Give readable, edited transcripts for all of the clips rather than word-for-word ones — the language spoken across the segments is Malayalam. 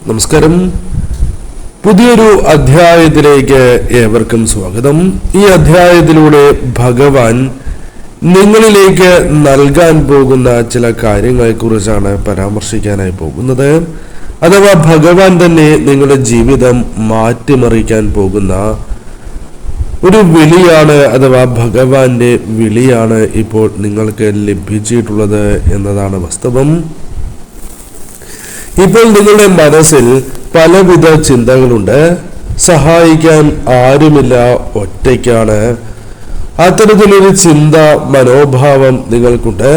നമസ്കാരം. പുതിയൊരു അധ്യായത്തിലേക്ക് ഏവർക്കും സ്വാഗതം. ഈ അധ്യായത്തിലൂടെ ഭഗവാൻ നിങ്ങളിലേക്ക് നൽകാൻ പോകുന്ന ചില കാര്യങ്ങളെക്കുറിച്ചാണ് പരാമർശിക്കാനായി പോകുന്നത്. അഥവാ ഭഗവാൻ തന്നെ നിങ്ങളുടെ ജീവിതം മാറ്റിമറിക്കാൻ പോകുന്ന ഒരു വിളിയാണ്, അഥവാ ഭഗവാന്റെ വിളിയാണ് ഇപ്പോൾ നിങ്ങൾക്ക് ലഭിച്ചിട്ടുള്ളത് എന്നതാണ് വാസ്തവം. ഇപ്പോൾ നിങ്ങളുടെ മനസ്സിൽ പലവിധ ചിന്തകളുണ്ട്. സഹായിക്കാൻ ആരുമില്ല, ഒറ്റയ്ക്കാണ്. അത്തരത്തിലൊരു ചിന്ത, മനോഭാവം നിങ്ങൾക്കുണ്ട്.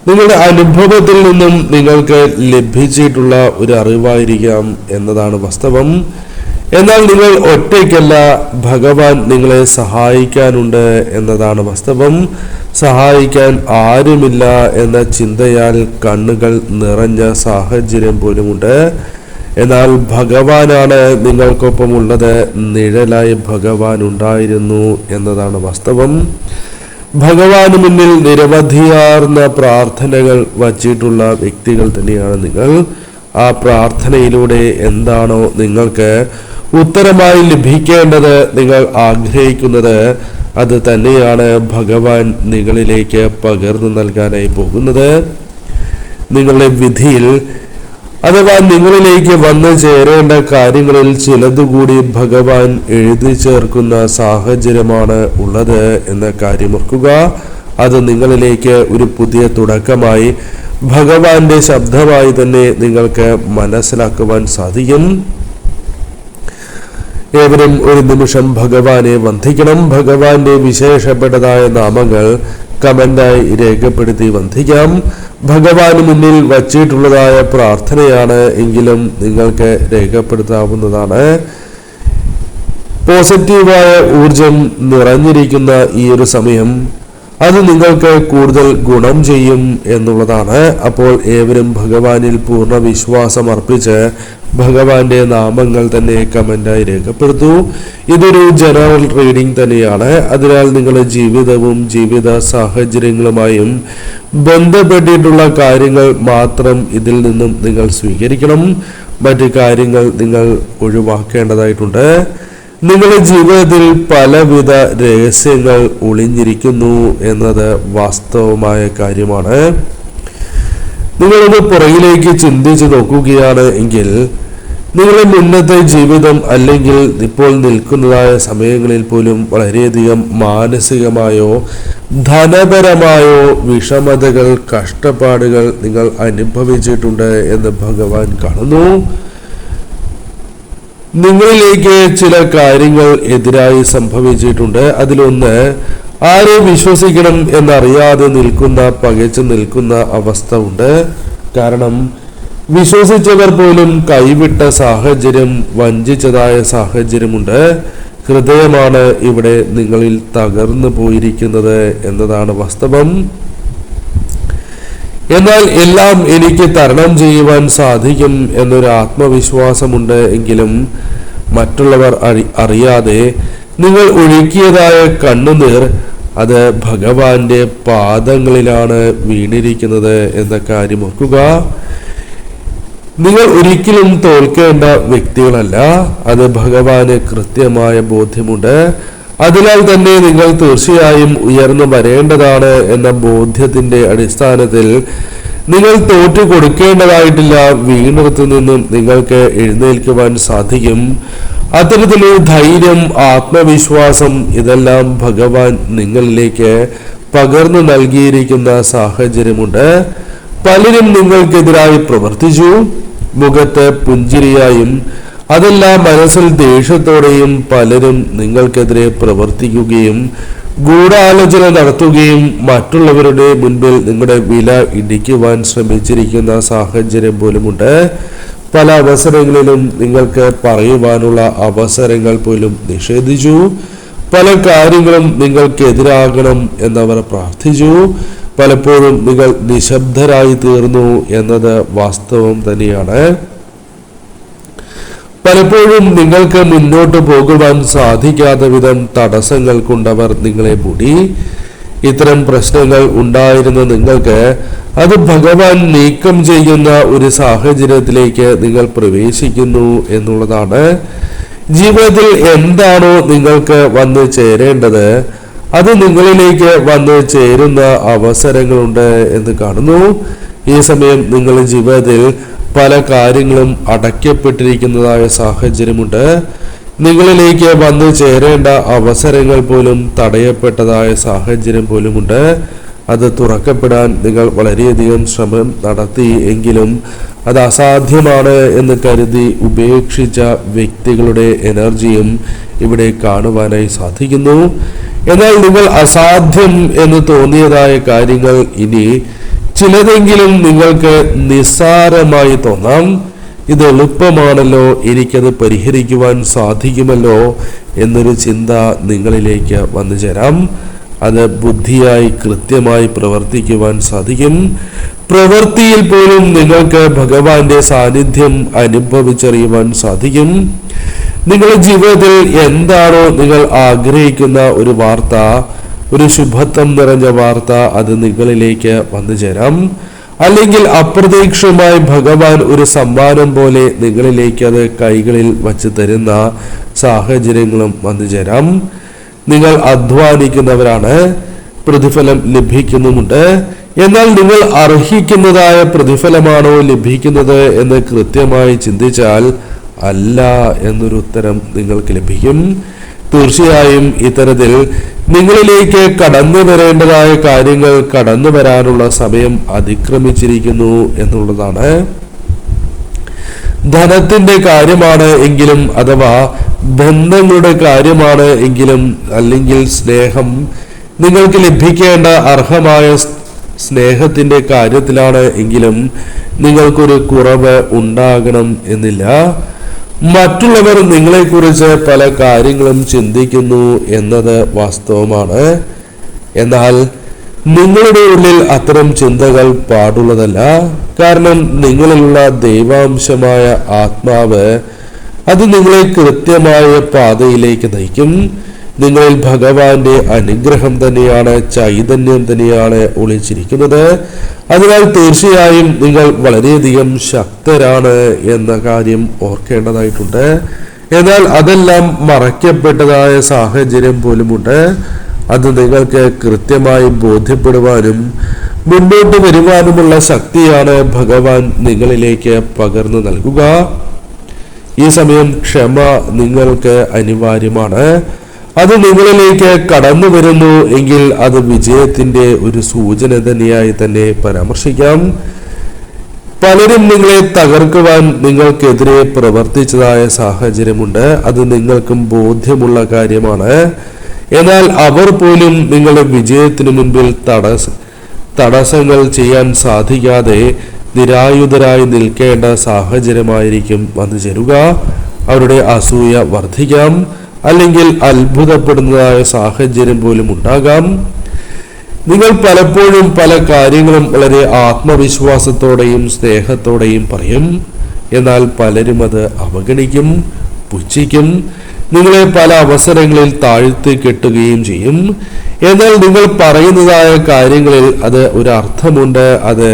നിങ്ങളുടെ അനുഭവത്തിൽ നിന്നും നിങ്ങൾക്ക് ലഭിച്ചിട്ടുള്ള ഒരു അറിവായിരിക്കാം എന്നതാണ് വാസ്തവം. എന്നാൽ നിങ്ങൾ ഒറ്റയ്ക്കല്ല, ഭഗവാൻ നിങ്ങളെ സഹായിക്കാനുണ്ട് എന്നതാണ് വാസ്തവം. സഹായിക്കാൻ ആരുമില്ല എന്ന ചിന്തയാൽ കണ്ണുകൾ നിറഞ്ഞ സാഹചര്യം പോലുമുണ്ട്. എന്നാൽ ഭഗവാനാണ് നിങ്ങൾക്കൊപ്പമുള്ളത്. നിഴലായി ഭഗവാൻ ഉണ്ടായിരുന്നു എന്നതാണ് വാസ്തവം. ഭഗവാന് മുന്നിൽ നിരവധിയാർന്ന പ്രാർത്ഥനകൾ വച്ചിട്ടുള്ള വ്യക്തികൾ തന്നെയാണ് നിങ്ങൾ. ആ പ്രാർത്ഥനയിലൂടെ എന്താണോ നിങ്ങൾക്ക് ഉത്തരമായി ലഭിക്കേണ്ടത്, നിങ്ങൾ ആഗ്രഹിക്കുന്നത്, അത് തന്നെയാണ് ഭഗവാൻ നിങ്ങളിലേക്ക് പകർന്നു നൽകാനായി പോകുന്നത്. നിങ്ങളുടെ വിധിയിൽ അഥവാ നിങ്ങളിലേക്ക് വന്നു ചേരേണ്ട കാര്യങ്ങളിൽ ചിലതുകൂടി ഭഗവാൻ എഴുതി ചേർക്കുന്ന സാഹചര്യമാണ് ഉള്ളത് എന്ന കാര്യം ഓർക്കുക. അത് നിങ്ങളിലേക്ക് ഒരു പുതിയ തുടക്കമായി ഭഗവാന്റെ ശബ്ദമായി തന്നെ നിങ്ങൾക്ക് മനസ്സിലാക്കുവാൻ സാധിക്കും. ഏവരും ഒരു നിമിഷം ഭഗവാനെ വന്ദിക്കണം. ഭഗവാന്റെ വിശേഷപ്പെട്ടതായ നാമങ്ങൾ കമന്റായി രേഖപ്പെടുത്തി വന്ദിക്കാം. ഭഗവാന് മുന്നിൽ വച്ചിട്ടുള്ളതായ പ്രാർത്ഥനയാണ് എങ്കിലും നിങ്ങൾക്ക് രേഖപ്പെടുത്താവുന്നതാണ്. പോസിറ്റീവായ ഊർജം നിറഞ്ഞിരിക്കുന്ന ഈ ഒരു സമയം അത് നിങ്ങൾക്ക് കൂടുതൽ ഗുണം ചെയ്യും എന്നുള്ളതാണ്. അപ്പോൾ ഏവരും ഭഗവാനിൽ പൂർണ്ണ വിശ്വാസം അർപ്പിച്ച് ഭഗവാന്റെ നാമങ്ങൾ തന്നെ കമന്റായി രേഖപ്പെടുത്തൂ. ഇതൊരു ജനറൽ റീഡിംഗ് തന്നെയാണ്. അതിനാൽ നിങ്ങളുടെ ജീവിതവും ജീവിത സാഹചര്യങ്ങളുമായും ബന്ധപ്പെട്ടിട്ടുള്ള കാര്യങ്ങൾ മാത്രം ഇതിൽ നിന്നും നിങ്ങൾ സ്വീകരിക്കണം. മറ്റു കാര്യങ്ങൾ നിങ്ങൾ ഒഴിവാക്കേണ്ടതായിട്ടുണ്ട്. നിങ്ങളുടെ ജീവിതത്തിൽ പലവിധ രഹസ്യങ്ങൾ ഒളിഞ്ഞിരിക്കുന്നു എന്നത് വാസ്തവമായ കാര്യമാണ്. നിങ്ങളൊന്ന് പുറകിലേക്ക് ചിന്തിച്ചു നോക്കുകയാണ് എങ്കിൽ നിങ്ങളുടെ മുന്നത്തെ ജീവിതം അല്ലെങ്കിൽ ഇപ്പോൾ നിൽക്കുന്നതായ സമയങ്ങളിൽ പോലും വളരെയധികം മാനസികമായോ ധനപരമായോ വിഷമതകൾ, കഷ്ടപ്പാടുകൾ നിങ്ങൾ അനുഭവിച്ചിട്ടുണ്ട് എന്ന് ഭഗവാൻ കാണുന്നു. നിങ്ങളിലേക്ക് ചില കാര്യങ്ങൾ എതിരായി സംഭവിച്ചിട്ടുണ്ട്. അതിലൊന്ന് ആരെ വിശ്വസിക്കണം എന്നറിയാതെ പകച്ചു നിൽക്കുന്ന അവസ്ഥ ഉണ്ട്. കാരണം വിശ്വസിച്ചവർ പോലും കൈവിട്ട സാഹചര്യം, വഞ്ചിച്ചതായ സാഹചര്യമുണ്ട്. ഹൃദയമാണ് ഇവിടെ നിങ്ങളിൽ തകർന്നു പോയിരിക്കുന്നത് എന്നതാണ് വാസ്തവം. എന്നാൽ എല്ലാം എനിക്ക് തരണം ചെയ്യുവാൻ സാധിക്കും എന്നൊരു ആത്മവിശ്വാസമുണ്ട്. എങ്കിലും മറ്റുള്ളവർ അറിയാതെ നിങ്ങൾ ഒഴുക്കിയതായ കണ്ണുനീർ അത് ഭഗവാന്റെ പാദങ്ങളിലാണ് വീണിരിക്കുന്നത് എന്ന കാര്യം ഓർക്കുക. നിങ്ങൾ ഒരിക്കലും തോൽക്കേണ്ട വ്യക്തികളല്ല. അത് ഭഗവാന് കൃത്യമായ ബോധ്യമുണ്ട്. അതിനാൽ തന്നെ നിങ്ങൾ തീർച്ചയായും ഉയർന്നു വരേണ്ടതാണ് എന്ന ബോധ്യത്തിന്റെ അടിസ്ഥാനത്തിൽ നിങ്ങൾ തോറ്റു കൊടുക്കേണ്ടതായിട്ടില്ല. വീണിടത്തു നിന്നും നിങ്ങൾക്ക് എഴുന്നേൽക്കുവാൻ സാധിക്കും. അത്തരത്തിലൊരു ധൈര്യം, ആത്മവിശ്വാസം ഇതെല്ലാം ഭഗവാൻ നിങ്ങളിലേക്ക് പകർന്നു നൽകിയിരിക്കുന്ന സാഹചര്യമുണ്ട്. പലരും നിങ്ങൾക്കെതിരായി പ്രവർത്തിച്ചു. മുഖത്ത് പുഞ്ചിരിയായും അതെല്ലാം മനസ്സിൽ ദേഷ്യത്തോടെയും പലരും നിങ്ങൾക്കെതിരെ പ്രവർത്തിക്കുകയും ഗൂഢാലോചന നടത്തുകയും മറ്റുള്ളവരുടെ മുൻപിൽ നിങ്ങളുടെ വില ഇടിക്കുവാൻ ശ്രമിച്ചിരിക്കുന്ന സാഹചര്യം പോലുമുണ്ട്. പല അവസരങ്ങളിലും നിങ്ങൾക്ക് പറയുവാനുള്ള അവസരങ്ങൾ പോലും നിഷേധിച്ചു. പല കാര്യങ്ങളും നിങ്ങൾക്കെതിരാകണം എന്നവർ പ്രാർത്ഥിച്ചു. പലപ്പോഴും നിങ്ങൾ നിശബ്ദരായി തീർന്നു എന്നത് വാസ്തവം തന്നെയാണ്. പലപ്പോഴും നിങ്ങൾക്ക് മുന്നോട്ട് പോകുവാൻ സാധിക്കാത്ത വിധം തടസ്സങ്ങൾ കൊണ്ടവർ നിങ്ങളെ മൂടി. ഇത്തരം പ്രശ്നങ്ങൾ ഉണ്ടായിരുന്ന നിങ്ങൾക്ക് അത് ഭഗവാൻ നീക്കം ചെയ്യുന്ന ഒരു സാഹചര്യത്തിലേക്ക് നിങ്ങൾ പ്രവേശിക്കുന്നു എന്നുള്ളതാണ്. ജീവിതത്തിൽ എന്താണോ നിങ്ങൾക്ക് വന്നു ചേരേണ്ടത് അത് നിങ്ങളിലേക്ക് വന്നു ചേരുന്ന അവസരങ്ങളുണ്ട് എന്ന് കാണുന്നു. ഈ സമയം നിങ്ങളുടെ ജീവിതത്തിൽ പല കാര്യങ്ങളും അടയ്ക്കപ്പെട്ടിരിക്കുന്നതായ സാഹചര്യമുണ്ട്. നിങ്ങളിലേക്ക് വന്നു ചേരേണ്ട അവസരങ്ങൾ പോലും തടയപ്പെട്ടതായ സാഹചര്യം പോലുമുണ്ട്. അത് തുറക്കപ്പെടാൻ നിങ്ങൾ വളരെയധികം ശ്രമം നടത്തി എങ്കിലും അത് അസാധ്യമാണ് എന്ന് കരുതി ഉപേക്ഷിച്ച വ്യക്തികളുടെ എനർജിയും ഇവിടെ കാണുവാനായി സാധിക്കുന്നു. എന്നാൽ നിങ്ങൾ അസാധ്യം എന്ന് തോന്നിയതായ കാര്യങ്ങൾ ഇനി ചിലതെങ്കിലും നിങ്ങൾക്ക് നിസ്സാരമായി തോന്നാം. ഇത് എളുപ്പമാണല്ലോ, എനിക്കത് പരിഹരിക്കുവാൻ സാധിക്കുമല്ലോ എന്നൊരു ചിന്ത നിങ്ങളിലേക്ക് വന്നു ചേരാം. അത് ബുദ്ധിയായി കൃത്യമായി പ്രവർത്തിക്കുവാൻ സാധിക്കും. പ്രവൃത്തിയിൽ പോലും നിങ്ങൾക്ക് ഭഗവാന്റെ സാന്നിധ്യം അനുഭവിച്ചറിയുവാൻ സാധിക്കും. നിങ്ങളുടെ ജീവിതത്തിൽ എന്താണോ നിങ്ങൾ ആഗ്രഹിക്കുന്ന ഒരു വാർത്ത, ഒരു ശുഭത്വം നിറഞ്ഞ വാർത്ത, അത് നിങ്ങളിലേക്ക് വന്നു ചേരാം. അല്ലെങ്കിൽ അപ്രതീക്ഷിതമായി ഭഗവാൻ ഒരു സമ്മാനം പോലെ നിങ്ങളിലേക്ക് അത് കൈകളിൽ വച്ച് തരുന്ന സാഹചര്യങ്ങളും വന്നു ചേരാം. നിങ്ങൾ അധ്വാനിക്കുന്നവരാണ്, പ്രതിഫലം ലഭിക്കുന്നുമുണ്ട്. എന്നാൽ നിങ്ങൾ അർഹിക്കുന്നതായ പ്രതിഫലമാണോ ലഭിക്കുന്നത് എന്ന് കൃത്യമായി ചിന്തിച്ചാൽ അല്ല എന്നൊരു ഉത്തരം നിങ്ങൾക്ക് ലഭിക്കും. തീർച്ചയായും ഇത്തരത്തിൽ നിങ്ങളിലേക്ക് കടന്നു വരേണ്ടതായ കാര്യങ്ങൾ കടന്നു വരാനുള്ള സമയം അതിക്രമിച്ചിരിക്കുന്നു എന്നുള്ളതാണ്. ധനത്തിന്റെ കാര്യമാണ് എങ്കിലും, അഥവാ ബന്ധങ്ങളുടെ കാര്യമാണ് എങ്കിലും, അല്ലെങ്കിൽ സ്നേഹം, നിങ്ങൾക്ക് ലഭിക്കേണ്ട അർഹമായ സ്നേഹത്തിന്റെ കാര്യത്തിലാണ് എങ്കിലും നിങ്ങൾക്കൊരു കുറവ് ഉണ്ടാകണം എന്നില്ല. മറ്റുള്ളവർ നിങ്ങളെക്കുറിച്ച് പല കാര്യങ്ങളും ചിന്തിക്കുന്നു എന്നത് വാസ്തവമാണ്. എന്നാൽ നിങ്ങളുടെ ഉള്ളിൽ അത്തരം ചിന്തകൾ പാടുള്ളതല്ല. കാരണം നിങ്ങളിലുള്ള ദൈവാംശമായ ആത്മാവ് അത് നിങ്ങളെ കൃത്യമായ പാതയിലേക്ക് നയിക്കും. നിങ്ങളിൽ ഭഗവാന്റെ അനുഗ്രഹം തന്നെയാണ്, ചൈതന്യം തന്നെയാണ് ഒളിച്ചിരിക്കുന്നത്. അതിനാൽ തീർച്ചയായും നിങ്ങൾ വളരെയധികം ശക്തരാണ് എന്ന കാര്യം ഓർക്കേണ്ടതായിട്ടുണ്ട്. എന്നാൽ അതെല്ലാം മറയ്ക്കപ്പെട്ടതായ സാഹചര്യം പോലുമുണ്ട്. അത് നിങ്ങൾക്ക് കൃത്യമായി ബോധ്യപ്പെടുവാനും മുന്നോട്ട് വരുവാനുമുള്ള ശക്തിയാണ് ഭഗവാൻ നിങ്ങളിലേക്ക് പകർന്നു നൽകുക. ഈ സമയം ക്ഷമ നിങ്ങൾക്ക് അനിവാര്യമാണ്. അത് നിങ്ങളിലേക്ക് കടന്നു വരുന്നു എങ്കിൽ അത് വിജയത്തിന്റെ ഒരു സൂചന തന്നെയായി തന്നെ പരാമർശിക്കാം. പലരും നിങ്ങളെ തകർക്കുവാൻ നിങ്ങൾക്കെതിരെ പ്രവർത്തിച്ചതായ സാഹചര്യമുണ്ട്. അത് നിങ്ങൾക്കും ബോധ്യമുള്ള കാര്യമാണ്. എന്നാൽ അവർ പോലും നിങ്ങളുടെ വിജയത്തിനു മുൻപിൽ തടസ്സങ്ങൾ ചെയ്യാൻ സാധിക്കാതെ നിരായുധരായി നിൽക്കേണ്ട സാഹചര്യമായിരിക്കും വന്നു ചേരുക. അവരുടെ അസൂയ വർദ്ധിക്കാം, അല്ലെങ്കിൽ അത്ഭുതപ്പെടുന്നതായ സാഹചര്യം പോലും ഉണ്ടാകാം. നിങ്ങൾ പലപ്പോഴും പല കാര്യങ്ങളും വളരെ ആത്മവിശ്വാസത്തോടെയും സ്നേഹത്തോടെയും പറയും. എന്നാൽ പലരും അത് അവഗണിക്കും, പുച്ഛിക്കും. നിങ്ങളെ പല അവസരങ്ങളിൽ താഴ്ത്തി കെട്ടുകയും ചെയ്യും. എന്നാൽ നിങ്ങൾ പറയുന്നതായ കാര്യങ്ങളിൽ അത് ഒരു അർത്ഥമുണ്ട്, അത്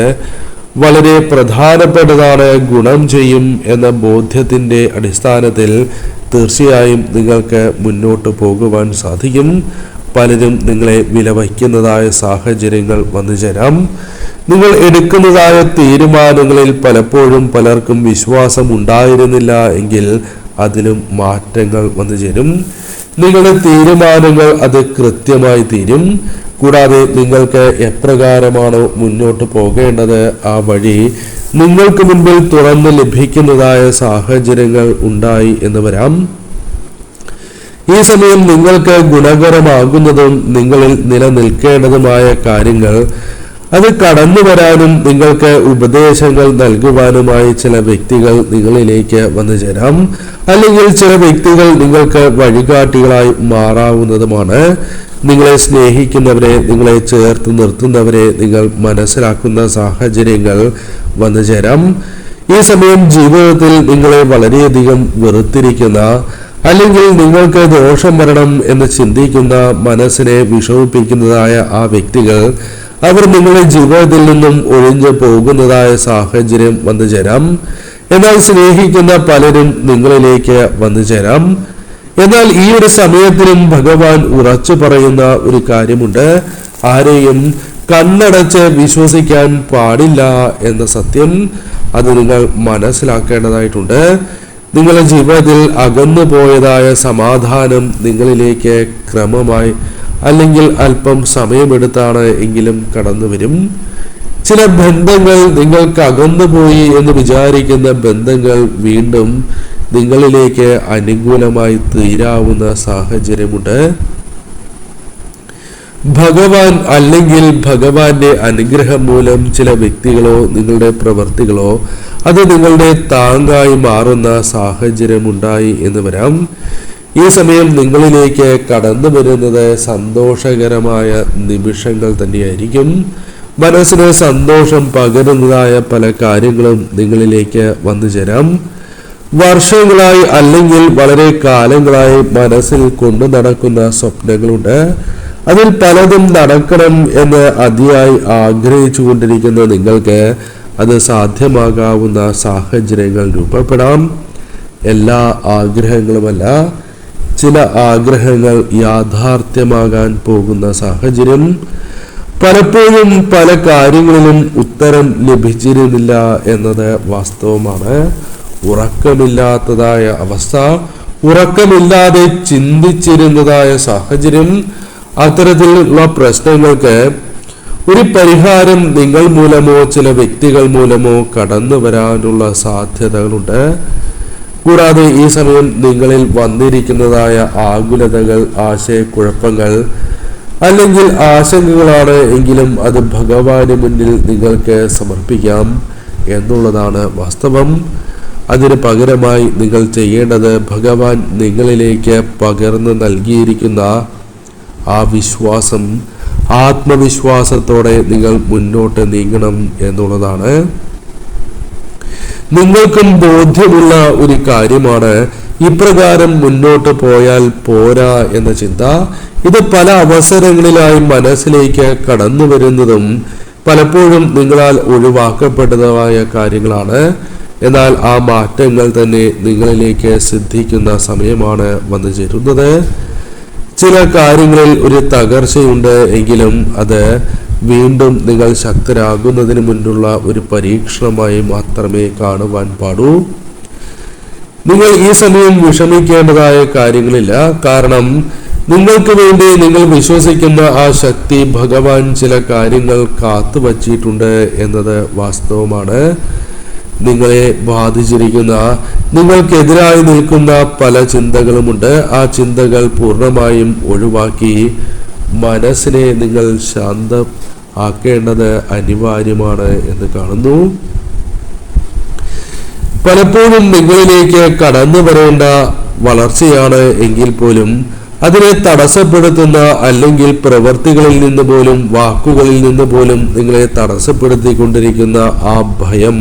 വളരെ പ്രധാനപ്പെട്ടതാണ്, ഗുണം ചെയ്യും എന്ന ബോധ്യത്തിന്റെ അടിസ്ഥാനത്തിൽ തീർച്ചയായും നിങ്ങൾക്ക് മുന്നോട്ട് പോകുവാൻ സാധിക്കും. പലരും നിങ്ങളെ വിലവയ്ക്കുന്നതായ സാഹചര്യങ്ങൾ വന്നു ചേരാം. നിങ്ങൾ എടുക്കുന്നതായ തീരുമാനങ്ങളിൽ പലപ്പോഴും പലർക്കും വിശ്വാസം ഉണ്ടായിരുന്നില്ല എങ്കിൽ അതിലും മാറ്റങ്ങൾ വന്നു ചേരും. നിങ്ങളുടെ തീരുമാനങ്ങൾ അത് കൃത്യമായി തീരും. കൂടാതെ നിങ്ങൾക്ക് എപ്രകാരമാണോ മുന്നോട്ട് പോകേണ്ടത് ആ വഴി നിങ്ങൾക്ക് മുൻപിൽ തുറന്ന് ലഭിക്കുന്നതായ സാഹചര്യങ്ങൾ ഉണ്ടായി എന്ന് വരാം. ഈ സമയം നിങ്ങൾക്ക് ഗുണകരമാകുന്നതും നിങ്ങളിൽ നിലനിൽക്കേണ്ടതുമായ കാര്യങ്ങൾ അത് കടന്നു വരാനും നിങ്ങൾക്ക് ഉപദേശങ്ങൾ നൽകുവാനുമായി ചില വ്യക്തികൾ നിങ്ങളിലേക്ക് വന്നു ചേരാം. അല്ലെങ്കിൽ ചില വ്യക്തികൾ നിങ്ങൾക്ക് വഴികാട്ടികളായി മാറാവുന്നതുമാണ്. നിങ്ങളെ സ്നേഹിക്കുന്നവരെ, നിങ്ങളെ ചേർത്ത് നിർത്തുന്നവരെ നിങ്ങൾ മനസ്സിലാക്കുന്ന സാഹചര്യങ്ങൾ വന്നു ചേരാം. ഈ സമയം ജീവിതത്തിൽ നിങ്ങളെ വളരെയധികം വെറുത്തിരിക്കുന്ന, അല്ലെങ്കിൽ നിങ്ങൾക്ക് ദോഷം വരണം എന്ന് ചിന്തിക്കുന്ന മനസ്സിനെ വിഷമിപ്പിക്കുന്നതായ ആ വ്യക്തികൾ അവർ നിങ്ങളുടെ ജീവിതത്തിൽ നിന്നും ഒഴിഞ്ഞു പോകുന്നതായ സാഹചര്യം വന്നു ചേരാം. എന്നാൽ സ്നേഹിക്കുന്ന പലരും നിങ്ങളിലേക്ക് വന്നു ചേരാം. എന്നാൽ ഈ ഒരു സമയത്തിലും ഭഗവാൻ ഉറച്ചു പറയുന്ന ഒരു കാര്യമുണ്ട്. ആരെയും കണ്ണടച്ച് വിശ്വസിക്കാൻ പാടില്ല എന്ന സത്യം അത് നിങ്ങൾ മനസ്സിലാക്കേണ്ടതായിട്ടുണ്ട്. നിങ്ങളുടെ ജീവിതത്തിൽ അകന്നു പോയതായ സമാധാനം നിങ്ങളിലേക്ക് ക്രമമായി അല്ലെങ്കിൽ അല്പം സമയമെടുത്താണ് എങ്കിലും കടന്നു വരും. ചില ബന്ധങ്ങൾ നിങ്ങൾക്ക് അകന്നുപോയി എന്ന് വിചാരിക്കുന്ന ബന്ധങ്ങൾ വീണ്ടും നിങ്ങളിലേക്ക് അനുകൂലമായി തീരാവുന്ന സാഹചര്യമുണ്ട്. ഭഗവാൻ അല്ലെങ്കിൽ ഭഗവാന്റെ അനുഗ്രഹം മൂലം ചില വ്യക്തികളോ നിങ്ങളുടെ പ്രവൃത്തികളോ അത് നിങ്ങളുടെ താങ്ങായി മാറുന്ന സാഹചര്യമുണ്ടായി എന്ന് വരാം. ഈ സമയം നിങ്ങളിലേക്ക് കടന്നു വരുന്നത് സന്തോഷകരമായ നിമിഷങ്ങൾ തന്നെയായിരിക്കും. മനസ്സിന് സന്തോഷം പകരുന്നതായ പല കാര്യങ്ങളും നിങ്ങളിലേക്ക് വന്നു ചേരാം. വർഷങ്ങളായി അല്ലെങ്കിൽ വളരെ കാലങ്ങളായി മനസ്സിൽ കൊണ്ടു നടക്കുന്ന സ്വപ്നങ്ങളുണ്ട്. അതിൽ പലതും നടക്കണം എന്ന് അതിയായി ആഗ്രഹിച്ചു കൊണ്ടിരിക്കുന്ന നിങ്ങൾക്ക് അത് സാധ്യമാകാവുന്ന സാഹചര്യങ്ങൾ രൂപപ്പെടാം. എല്ലാ ആഗ്രഹങ്ങളുമല്ല, ചില ആഗ്രഹങ്ങൾ യാഥാർത്ഥ്യമാകാൻ പോകുന്ന സാഹചര്യം. പലപ്പോഴും പല കാര്യങ്ങളിലും ഉത്തരം ലഭിച്ചിരുന്നില്ല എന്നത് വാസ്തവമാണ്. ഉറക്കമില്ലാത്തതായ അവസ്ഥ, ഉറക്കമില്ലാതെ ചിന്തിച്ചിരുന്നതായ സാഹചര്യം, അത്തരത്തിലുള്ള പ്രശ്നങ്ങൾക്ക് ഒരു പരിഹാരം നിങ്ങൾ മൂലമോ ചില വ്യക്തികൾ മൂലമോ കടന്നു വരാനുള്ള സാധ്യതകളുണ്ട്. കൂടാതെ ഈ സമയം നിങ്ങളിൽ വന്നിരിക്കുന്നതായ ആകുലതകൾ, ആശയക്കുഴപ്പങ്ങൾ അല്ലെങ്കിൽ ആശങ്കകളാണ് എങ്കിലും അത് ഭഗവാന് മുന്നിൽ നിങ്ങൾക്ക് സമർപ്പിക്കാം എന്നുള്ളതാണ് വാസ്തവം. അതിന് പകരമായി നിങ്ങൾ ചെയ്യേണ്ടത് ഭഗവാൻ നിങ്ങളിലേക്ക് പകർന്നു നൽകിയിരിക്കുന്ന ആ വിശ്വാസം, ആത്മവിശ്വാസത്തോടെ നിങ്ങൾ മുന്നോട്ട് നീങ്ങണം എന്നുള്ളതാണ്. നിങ്ങൾക്കും ബോധ്യമുള്ള ഒരു കാര്യമാണ് ഇപ്രകാരം മുന്നോട്ട് പോയാൽ പോരാ എന്ന ചിന്ത. ഇത് പല അവസരങ്ങളിലായി മനസ്സിലേക്ക് കടന്നു വരുന്നതും പലപ്പോഴും നിങ്ങളാൽ ഒഴിവാക്കപ്പെട്ടതായ കാര്യങ്ങളാണ്. എന്നാൽ ആ മാറ്റങ്ങൾ തന്നെ നിങ്ങളിലേക്ക് സിദ്ധിക്കുന്ന സമയമാണ് വന്നു ചേരുന്നത്. ചില കാര്യങ്ങളിൽ ഒരു തകർച്ചയുണ്ട് എങ്കിലും അത് വീണ്ടും നിങ്ങൾ ശക്തരാകുന്നതിന് മുൻപുള്ള ഒരു പരീക്ഷണമായി മാത്രമേ കാണുവാൻ പാടൂ. നിങ്ങൾ ഈ സമയം വിഷമിക്കേണ്ടതായ കാര്യങ്ങളില്ല. കാരണം നിങ്ങൾക്ക് വേണ്ടി നിങ്ങൾ വിശ്വസിക്കുന്ന ആ ശക്തി ഭഗവാൻ ചില കാര്യങ്ങൾ കാത്തുവച്ചിട്ടുണ്ട് എന്നത് വാസ്തവമാണ്. നിങ്ങളെ ബാധിച്ചിരിക്കുന്ന, നിങ്ങൾക്കെതിരായി നിൽക്കുന്ന പല ചിന്തകളുമുണ്ട്. ആ ചിന്തകൾ പൂർണ്ണമായും ഒഴിവാക്കി മനസ്സിനെ നിങ്ങൾ ശാന്തം ആക്കേണ്ടത് അനിവാര്യമാണ് എന്ന് കാണുന്നു. പലപ്പോഴും നിങ്ങളിലേക്ക് കടന്നു വരേണ്ട വളർച്ചയാണ് എങ്കിൽ പോലും അതിനെ തടസ്സപ്പെടുത്തുന്ന അല്ലെങ്കിൽ പ്രവൃത്തികളിൽ നിന്ന് പോലും വാക്കുകളിൽ നിന്ന് പോലും നിങ്ങളെ തടസ്സപ്പെടുത്തിക്കൊണ്ടിരിക്കുന്ന ആ ഭയം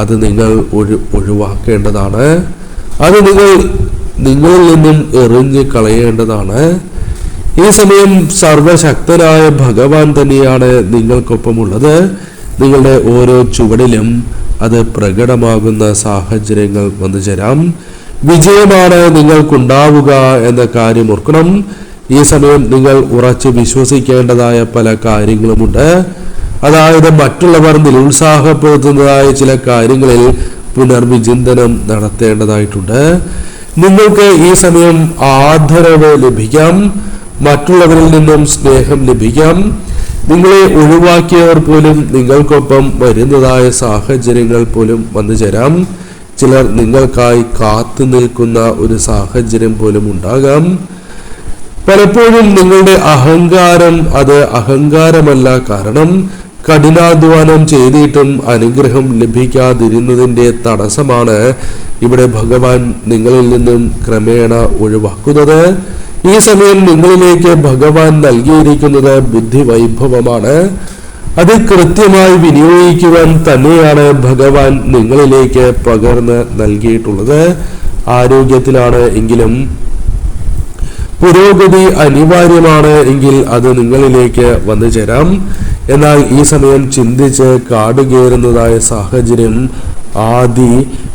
അത് നിങ്ങൾ ഒഴിവാക്കേണ്ടതാണ്. അത് നിങ്ങളിൽ നിന്നും എറിഞ്ഞ് കളയേണ്ടതാണ്. ഈ സമയം സർവശക്തനായ ഭഗവാൻ തന്നെയാണ് നിങ്ങൾക്കൊപ്പമുള്ളത്. നിങ്ങളുടെ ഓരോ ചുവടിലും അത് പ്രകടമാകുന്ന സാഹചര്യങ്ങൾ വന്നു ചേരാം. വിജയമാണ് നിങ്ങൾക്കുണ്ടാവുക എന്ന കാര്യം ഓർക്കണം. ഈ സമയം നിങ്ങൾ ഉറച്ചു വിശ്വസിക്കേണ്ടതായ പല കാര്യങ്ങളുമുണ്ട്. അതായത് മറ്റുള്ളവർ നിരുത്സാഹപ്പെടുത്തുന്നതായ ചില കാര്യങ്ങളിൽ പുനർവിചിന്തനം നടത്തേണ്ടതായിട്ടുണ്ട്. നിങ്ങൾക്ക് ഈ സമയം ആദരവ് ലഭിക്കാം, മറ്റുള്ളവരിൽ നിന്നും സ്നേഹം ലഭിക്കാം. നിങ്ങളെ ഒഴിവാക്കിയവർ പോലും നിങ്ങൾക്കൊപ്പം വരുന്നതായ സാഹചര്യങ്ങൾ പോലും വന്നു ചേരാം. ചിലർ നിങ്ങൾക്കായി കാത്തു നിൽക്കുന്ന ഒരു സാഹചര്യം പോലും ഉണ്ടാകാം. പലപ്പോഴും നിങ്ങളുടെ അഹങ്കാരം അത് അഹങ്കാരമല്ല, കാരണം കഠിനാധ്വാനം ചെയ്തിട്ടും അനുഗ്രഹം ലഭിക്കാതിരുന്നതിൻ്റെ തടസ്സമാണ് ഇവിടെ ഭഗവാൻ നിങ്ങളിൽ നിന്നും ക്രമേണ ഒഴിവാക്കുന്നത്. ഈ സമയം നിങ്ങളിലേക്ക് ഭഗവാൻ നൽകിയിരിക്കുന്നത് ബുദ്ധിവൈഭവമാണ്. അത് കൃത്യമായി വിനിയോഗിക്കുവാൻ തന്നെയാണ് ഭഗവാൻ നിങ്ങളിലേക്ക് പകർന്ന് നൽകിയിട്ടുള്ളത്. ആരോഗ്യത്തിലാണ് എങ്കിലും പുരോഗതി അനിവാര്യമാണ് എങ്കിൽ അത് നിങ്ങളിലേക്ക് വന്നു ചേരാം. എന്നാൽ ഈ സമയം ചിന്തിച്ച് കാടുകയറുന്നതായ സാഹചര്യം, ആദി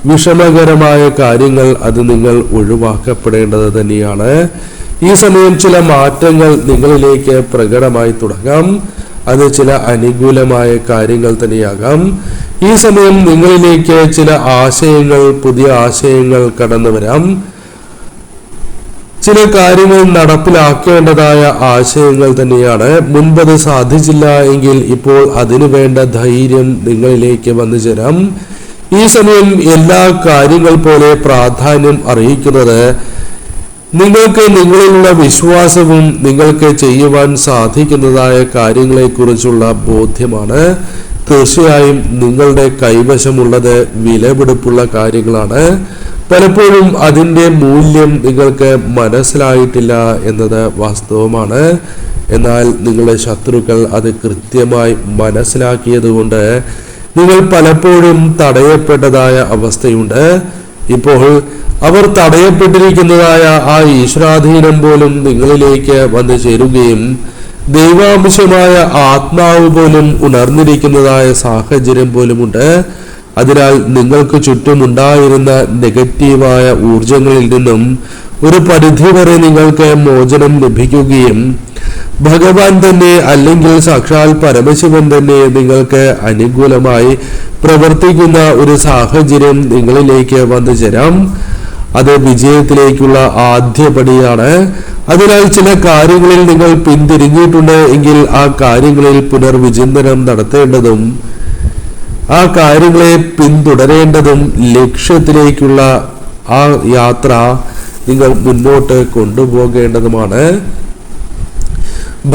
വിഷമകരമായ കാര്യങ്ങൾ അത് നിങ്ങൾ ഒഴിവാക്കപ്പെടേണ്ടത് തന്നെയാണ്. ഈ സമയം ചില മാറ്റങ്ങൾ നിങ്ങളിലേക്ക് പ്രകടമായി തുടങ്ങാം. അത് ചില അനുകൂലമായ കാര്യങ്ങൾ തന്നെയാകാം. ഈ സമയം നിങ്ങളിലേക്ക് ചില ആശയങ്ങൾ, പുതിയ ആശയങ്ങൾ കടന്നു വരാം. ചില കാര്യങ്ങൾ നടപ്പിലാക്കേണ്ടതായ ആശയങ്ങൾ തന്നെയാണ്. മുൻപത് സാധിച്ചില്ല എങ്കിൽ ഇപ്പോൾ അതിനു വേണ്ട ധൈര്യം നിങ്ങളിലേക്ക് വന്നു ചേരാം. ഈ സമയം എല്ലാ കാര്യങ്ങൾ പോലെ പ്രാധാന്യം അറിയിക്കുന്നത് നിങ്ങൾക്ക് നിങ്ങളിലുള്ള വിശ്വാസവും നിങ്ങൾക്ക് ചെയ്യുവാൻ സാധിക്കുന്നതായ കാര്യങ്ങളെക്കുറിച്ചുള്ള ബോധ്യമാണ്. തീർച്ചയായും നിങ്ങളുടെ കൈവശമുള്ളത് വിലപിടിപ്പുള്ള കാര്യങ്ങളാണ്. പലപ്പോഴും അതിൻ്റെ മൂല്യം നിങ്ങൾക്ക് മനസ്സിലായിട്ടില്ല എന്നത് വാസ്തവമാണ്. എന്നാൽ നിങ്ങളുടെ ശത്രുക്കൾ അത് കൃത്യമായി മനസ്സിലാക്കിയതുകൊണ്ട് നിങ്ങൾ പലപ്പോഴും തടയപ്പെട്ടതായ അവസ്ഥയുണ്ട്. ഇപ്പോൾ അവർ തടയപ്പെട്ടിരിക്കുന്നതായ ആ ഈശ്വരാധീനം പോലും നിങ്ങളിലേക്ക് വന്നു ചേരുകയും ദൈവാംശമായ ആത്മാവ് പോലും ഉണർന്നിരിക്കുന്നതായ സാഹചര്യം പോലുമുണ്ട്. അതിനാൽ നിങ്ങൾക്ക് ചുറ്റുമുണ്ടായിരുന്ന നെഗറ്റീവായ ഊർജങ്ങളിൽ നിന്നും ഒരു പരിധിവരെ നിങ്ങൾക്ക് മോചനം ലഭിക്കുകയും ഭഗവാൻ തന്നെ അല്ലെങ്കിൽ സാക്ഷാൽ പരമശിവൻ തന്നെ നിങ്ങൾക്ക് അനുകൂലമായി പ്രവർത്തിക്കുന്ന ഒരു സാഹചര്യം നിങ്ങളിലേക്ക് വന്നു ചേരാം. അത് വിജയത്തിലേക്കുള്ള ആദ്യപടിയാണ്. അതിനാൽ ചില കാര്യങ്ങളിൽ നിങ്ങൾ പിന്തിരിഞ്ഞിട്ടുണ്ട് എങ്കിൽ ആ കാര്യങ്ങളിൽ പുനർവിചിന്തനം നടത്തേണ്ടതും ആ കാര്യങ്ങളെ പിന്തുടരേണ്ടതും ലക്ഷ്യത്തിലേക്കുള്ള ആ യാത്ര നിങ്ങൾ മുന്നോട്ട് കൊണ്ടുപോകേണ്ടതുമാണ്.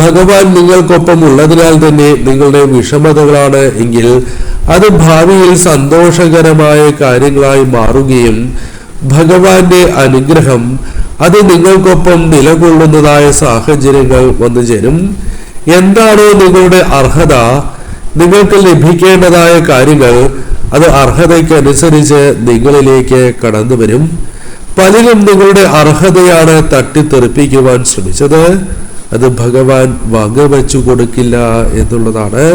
ഭഗവാൻ നിങ്ങൾക്കൊപ്പം ഉള്ളതിനാൽ തന്നെ നിങ്ങളുടെ വിഷമതകളാണ് എങ്കിൽ അത് ഭാവിയിൽ സന്തോഷകരമായ കാര്യങ്ങളായി മാറുകയും ഭഗവാന്റെ അനുഗ്രഹം അത് നിങ്ങൾക്കൊപ്പം നിലകൊള്ളുന്നതായ സാഹചര്യങ്ങൾ വന്നു ചേരും. എന്താണോ നിങ്ങളുടെ അർഹത, നിങ്ങൾക്ക് ലഭിക്കേണ്ടതായ കാര്യങ്ങൾ അത് അർഹതയ്ക്കനുസരിച്ച് നിങ്ങളിലേക്ക് കടന്നു വരും. പലരും നിങ്ങളുടെ അർഹതയാണ് തട്ടിത്തെറിപ്പിക്കുവാൻ ശ്രമിച്ചത്. അത് ഭഗവാൻ വകവെച്ചു കൊടുക്കില്ല എന്നുള്ളതാണ്.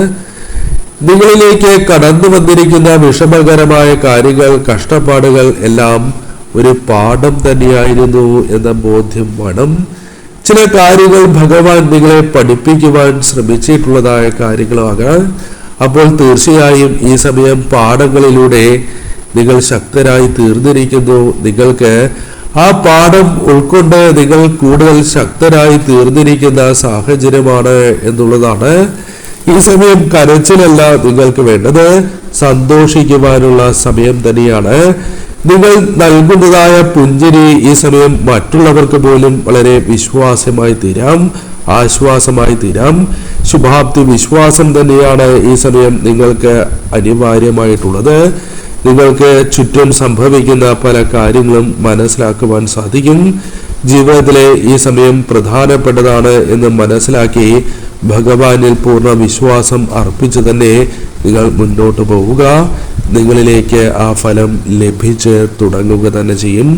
നിങ്ങളിലേക്ക് കടന്നു വന്നിരിക്കുന്ന വിഷമകരമായ കാര്യങ്ങൾ, കഷ്ടപ്പാടുകൾ എല്ലാം ഒരു പാഠം തന്നെയായിരുന്നു എന്ന ബോധ്യം വേണം. ചില കാര്യങ്ങൾ ഭഗവാൻ നിങ്ങളെ പഠിപ്പിക്കുവാൻ ശ്രമിച്ചിട്ടുള്ളതായ കാര്യങ്ങളാകാം. അപ്പോൾ തീർച്ചയായും ഈ സമയം പാഠങ്ങളിലൂടെ നിങ്ങൾ ശക്തരായി തീർന്നിരിക്കുന്നു. നിങ്ങൾക്ക് ആ പാഠം ഉൾക്കൊണ്ട് നിങ്ങൾ കൂടുതൽ ശക്തരായി തീർന്നിരിക്കുന്ന സാഹചര്യമാണ് എന്നുള്ളതാണ്. ഈ സമയം കരച്ചിലല്ല നിങ്ങൾക്ക് വേണ്ടത്, സന്തോഷിക്കുവാനുള്ള സമയം തന്നെയാണ്. നിങ്ങൾ നൽകുന്നതായ പുഞ്ചിരി ഈ സമയം മറ്റുള്ളവർക്ക് പോലും വളരെ വിശ്വാസമായി തീരാം, ആശ്വാസമായി തീരാം. ശുഭാപ്തി വിശ്വാസം തന്നെയാണ് ഈ സമയം നിങ്ങൾക്ക് അനിവാര്യമായിട്ടുള്ളത്. നിങ്ങൾക്ക് ചുറ്റും സംഭവിക്കുന്ന പല കാര്യങ്ങളും മനസ്സിലാക്കുവാൻ സാധിക്കും. ജീവിതത്തിലെ ഈ സമയം പ്രധാനപ്പെട്ടതാണ് എന്ന് മനസ്സിലാക്കി ഭഗവാനിൽ പൂർണ്ണ വിശ്വാസം അർപ്പിച്ച് തന്നെ നിങ്ങൾ മുന്നോട്ട് പോവുക. നിങ്ങളിലേക്ക് ആ ഫലം ലഭിച്ച് തുടങ്ങുക തന്നെ ചെയ്യും.